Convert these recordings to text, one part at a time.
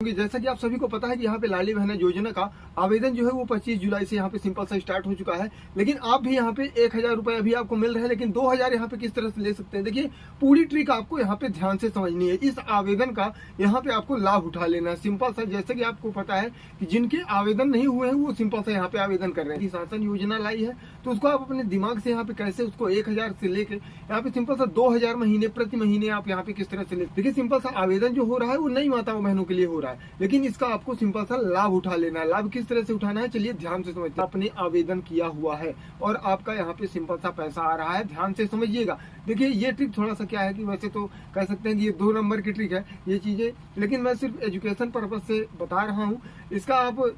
क्योंकि जैसा कि आप सभी को पता है कि यहाँ पे लाडली बहना योजना का आवेदन जो है वो 25 जुलाई से यहाँ पे सिंपल सा स्टार्ट हो चुका है। लेकिन आप भी यहाँ पे 1000 रुपए अभी आपको मिल रहे हैं, लेकिन 2000 यहाँ पे किस तरह से ले सकते हैं। देखिए पूरी ट्रिक आपको यहाँ पे ध्यान से समझनी है। इस आवेदन का यहाँ पे आपको लाभ उठा लेना है सिंपल सा। जैसे कि आपको पता है कि जिनके आवेदन नहीं हुए हैं वो सिंपल सा यहाँ पे आवेदन कर रहे हैं। शासन योजना लाई है तो उसको आप अपने दिमाग से यहाँ पे कैसे उसको 1000 से लेके यहाँ पे सिंपल सा 2000 महीने प्रति महीने आप यहाँ पे किस तरह से ले। देखिए सिंपल सा आवेदन जो हो रहा है वो नई माताओं बहनों के लिए हो रहा है, लेकिन इसका आपको सिंपल सा लाभ उठा लेना है। लाभ किस तरह से उठाना है चलिए ध्यान से समझते हैं। आपने आवेदन किया हुआ है और आपका यहाँ पे सिंपल सा पैसा आ रहा है, ध्यान से समझिएगा। देखिए ये ट्रिक थोड़ा सा क्या है कि वैसे तो कह सकते हैं कि ये 2 नंबर की ट्रिक है ये चीजें, लेकिन मैं सिर्फ एजुकेशन पर्पज से बता रहा हूँ। इसका आप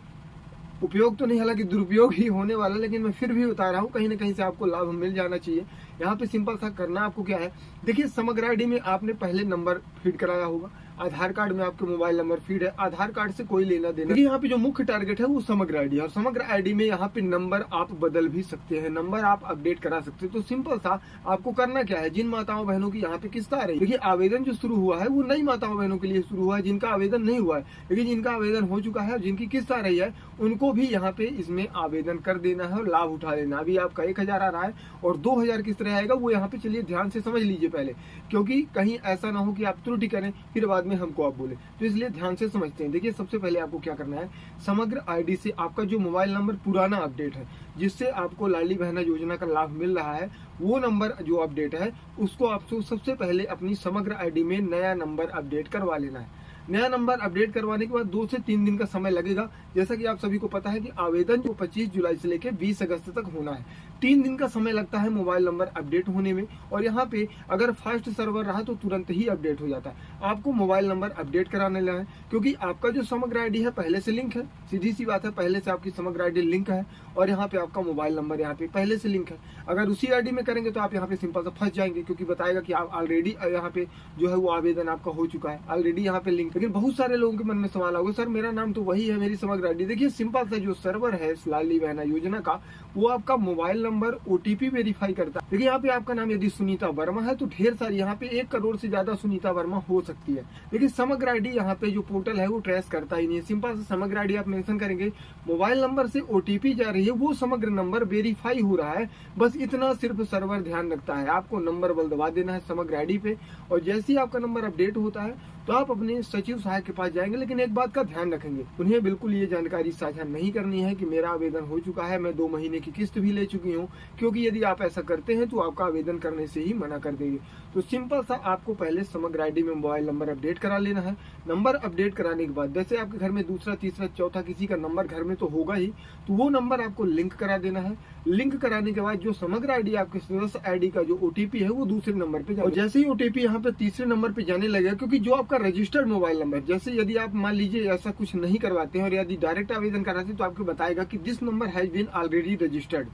उपयोग तो नहीं, हालांकि दुरुपयोग ही होने वाला, लेकिन मैं फिर भी बता रहा हूँ कहीं ना कहीं से आपको लाभ मिल जाना चाहिए। यहाँ पे सिंपल सा करना आपको क्या है, देखिए समग्र आईडी में आपने पहले नंबर फीड कराया होगा, आधार कार्ड में आपके मोबाइल नंबर फीड है, आधार कार्ड से कोई लेना देना। देखिए यहाँ पे जो मुख्य टारगेट है वो समग्र आईडी है और समग्र आईडी में यहाँ पे नंबर आप बदल भी सकते हैं, नंबर आप अपडेट करा सकते हैं। तो सिंपल सा आपको करना क्या है, जिन माताओं बहनों की यहाँ पे किस्त आ रही है, देखिए आवेदन जो शुरू हुआ है वो नई माताओं बहनों के लिए शुरू हुआ है, जिनका आवेदन नहीं हुआ है। लेकिन जिनका आवेदन हो चुका है और जिनकी किस्त आ रही है उनको भी यहाँ पे इसमें आवेदन कर देना है और लाभ उठा लेना। अभी आपका 1000 आ रहा है और 2000 किस तरह आएगा वो यहाँ पे चलिए ध्यान से समझ लीजिए पहले, क्योंकि कहीं ऐसा ना हो कि आप त्रुटि करें फिर बाद में हमको आप बोले, तो इसलिए ध्यान से समझते हैं। देखिए सबसे पहले आपको क्या करना है, समग्र आईडी से आपका जो मोबाइल नंबर पुराना अपडेट है जिससे आपको लाडली बहना योजना का लाभ मिल रहा है, वो नंबर जो अपडेट है उसको आपको सबसे पहले अपनी समग्र आईडी में नया नंबर अपडेट करवा लेना है। नया नंबर अपडेट करवाने के बाद 2 से 3 दिन का समय लगेगा। जैसा कि आप सभी को पता है कि आवेदन जो 25 जुलाई से लेकर 20 अगस्त तक होना है, 3 दिन का समय लगता है मोबाइल नंबर अपडेट होने में। और यहाँ पे अगर फास्ट सर्वर रहा तो तुरंत ही अपडेट हो जाता है। आपको मोबाइल नंबर अपडेट कराने लगा है क्योंकि आपका जो समग्र आईडी है पहले से लिंक है, सीधी सी बात है, पहले से आपकी समग्र आईडी लिंक है और यहाँ पे आपका मोबाइल नंबर यहाँ पे पहले से लिंक है। अगर उसी आईडी में करेंगे तो आप यहाँ पे सिंपल से फंस जाएंगे, क्योंकि बताएगा कि आप ऑलरेडी यहाँ पे जो है वो आवेदन आपका हो चुका है, ऑलरेडी यहाँ पे लिंक। लेकिन बहुत सारे लोगों के मन में सवाल होगा, सर मेरा नाम तो वही है, मेरी समग्र आईडी। देखिए सिंपल सा जो सर्वर है लाडली बहना योजना का वो आपका मोबाइल नंबर ओटीपी वेरीफाई करता है। देखिए यहाँ पे आपका नाम यदि सुनीता वर्मा है तो ढेर सारी यहाँ पे 1 करोड़ से ज्यादा सुनीता वर्मा हो सकती है। लेकिन समग्र आईडी यहाँ पे जो पोर्टल है वो ट्रेस करता ही नहीं है। सिंपल से समग्र आईडी आप मेंशन करेंगे, मोबाइल नंबर से ओटीपी जा रही है, वो समग्र नंबर वेरीफाई हो रहा है, बस इतना सिर्फ सर्वर ध्यान रखता है। आपको नंबर बल दबा देना है समग्र आईडी पे और जैसे ही आपका नंबर अपडेट होता है तो आप अपने सचिव सहायक के पास जाएंगे। लेकिन एक बात का ध्यान रखेंगे, उन्हें बिल्कुल ये जानकारी साझा नहीं करनी है कि मेरा आवेदन हो चुका है, मैं 2 महीने की किस्त भी ले चुकी हूँ, क्योंकि यदि आप ऐसा करते हैं तो आपका आवेदन करने से ही मना कर देंगे। तो सिंपल सा आपको पहले समग्र आईडी में मोबाइल नंबर अपडेट करा लेना है। नंबर अपडेट कराने के बाद जैसे आपके घर में दूसरा तीसरा चौथा किसी का नंबर घर में तो होगा ही, तो वो नंबर आपको लिंक करा देना है। लिंक कराने के बाद जो समग्र आईडी आपके सदस्य आईडी का जो ओटीपी है वो दूसरे नंबर पे जाएगा। जैसे ही ओटीपी यहाँ पे तीसरे नंबर पे जाने लगेगा, क्योंकि जो आपका रजिस्टर्ड मोबाइल नंबर, जैसे यदि आप मान लीजिए ऐसा कुछ नहीं करवाते हैं और यदि डायरेक्ट आवेदन कराते हैं तो आपको बताएगा कि this number has been already registered,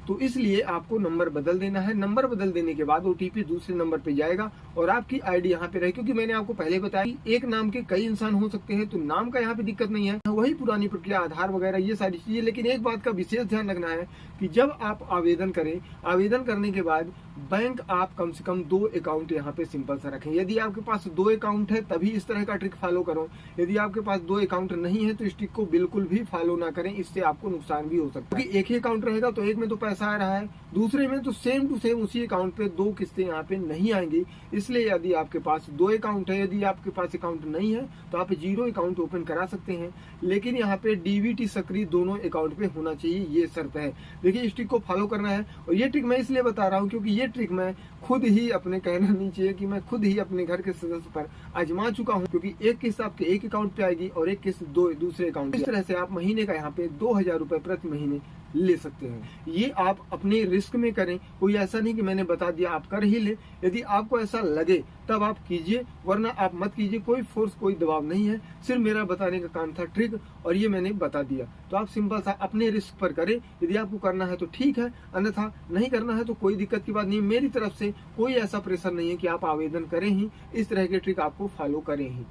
तो इसलिए आपको नंबर बदल देना है। नंबर बदल देने के बाद ओटीपी दूसरे नंबर पे जाएगा और आपकी आईडी यहाँ पे रहेगी। क्योंकि मैंने आपको पहले बताया कि एक नाम के कई इंसान हो सकते हैं, तो नाम का यहाँ पे दिक्कत नहीं है, वही पुरानी प्रक्रिया, आधार वगैरह ये सारी चीजें। लेकिन एक बात का विशेष ध्यान रखना है कि जब आप आवेदन करें, आवेदन करने के बाद बैंक आप कम से कम 2 अकाउंट यहाँ पे सिंपल सा रखें। यदि आपके पास 2 अकाउंट है तभी इस तरह का ट्रिक फॉलो करो। यदि आपके पास 2 अकाउंट नहीं है तो इस ट्रिक को बिल्कुल भी फॉलो ना करें, इससे आपको नुकसान भी हो सकता है। क्योंकि एक ही अकाउंट रहेगा तो एक में तो पैसा आ रहा है, दूसरे में तो सेम टू सेम उसी अकाउंट पे 2 किस्तें यहाँ पे नहीं आएंगी। इसलिए यदि आपके पास 2 अकाउंट है, यदि आपके पास अकाउंट नहीं है तो आप 0 अकाउंट ओपन करा सकते हैं, लेकिन यहाँ पे डीबीटी सक्रिय दोनों अकाउंट पे होना चाहिए, ये शर्त है। देखिए इस ट्रिक को फॉलो करना है और ये ट्रिक मैं इसलिए बता रहा हूँ क्योंकि ये ट्रिक मैं खुद ही, अपने कहना नहीं चाहिए कि मैं खुद ही अपने घर के सदस्य पर आजमा चुका हूँ। क्योंकि एक किस्त आपके एक अकाउंट पे आएगी और एक किस्त दूसरे अकाउंट। इस तरह से आप महीने का यहाँ पे 2000 रुपए प्रति महीने ले सकते हैं। ये आप अपने रिस्क में करें, कोई ऐसा नहीं कि मैंने बता दिया आप कर ही ले। यदि आपको ऐसा लगे तब आप कीजिए, वरना आप मत कीजिए। कोई फोर्स, कोई दबाव नहीं है, सिर्फ मेरा बताने का काम था ट्रिक और ये मैंने बता दिया। तो आप सिंपल सा अपने रिस्क पर करें। यदि आपको करना है तो ठीक है, अन्यथा नहीं करना है तो कोई दिक्कत की बात नहीं। मेरी तरफ से कोई ऐसा प्रेशर नहीं है कि आप आवेदन करें ही, इस तरह के ट्रिक आपको फॉलो करें ही।